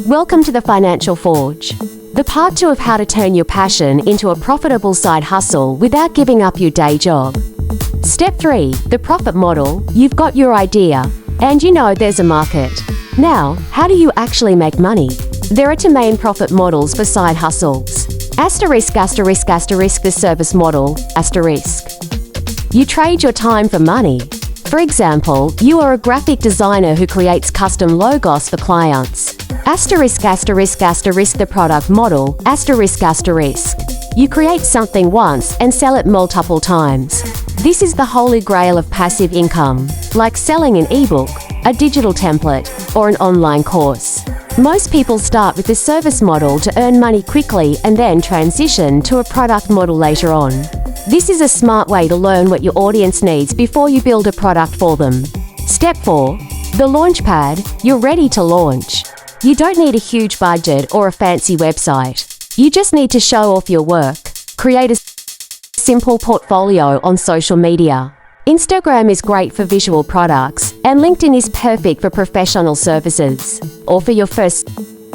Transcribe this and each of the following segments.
Welcome to the Financial Forge, the part 2 of how to turn your passion into a profitable side hustle without giving up your day job. Step 3, the profit model. You've got your idea, and you know there's a market. Now, how do you actually make money? There are 2 main profit models for side hustles. The service model, You trade your time for money. For example, you are a graphic designer who creates custom logos for clients. The product model, You create something once and sell it multiple times. This is the holy grail of passive income, like selling an ebook, a digital template, or an online course. Most people start with the service model to earn money quickly and then transition to a product model later on. This is a smart way to learn what your audience needs before you build a product for them. Step 4, the Launchpad. You're ready to launch. You don't need a huge budget or a fancy website. You just need to show off your work. Create a simple portfolio on social media. Instagram is great for visual products, and LinkedIn is perfect for professional services. Offer your first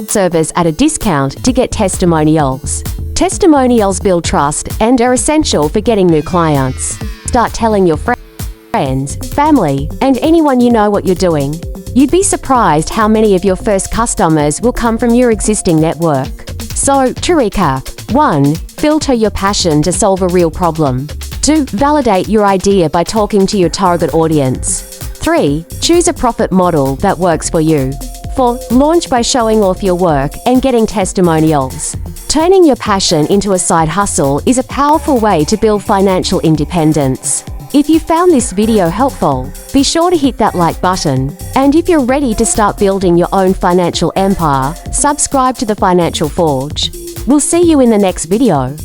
service at a discount to get testimonials. Testimonials build trust and are essential for getting new clients. Start telling your friends, family, and anyone you know what you're doing. You'd be surprised how many of your first customers will come from your existing network. So, to recap: 1. Filter your passion to solve a real problem. 2. Validate your idea by talking to your target audience. 3. Choose a profit model that works for you. 4. Launch by showing off your work and getting testimonials. Turning your passion into a side hustle is a powerful way to build financial independence. If you found this video helpful, be sure to hit that like button. And if you're ready to start building your own financial empire, subscribe to the Financial Forge. We'll see you in the next video.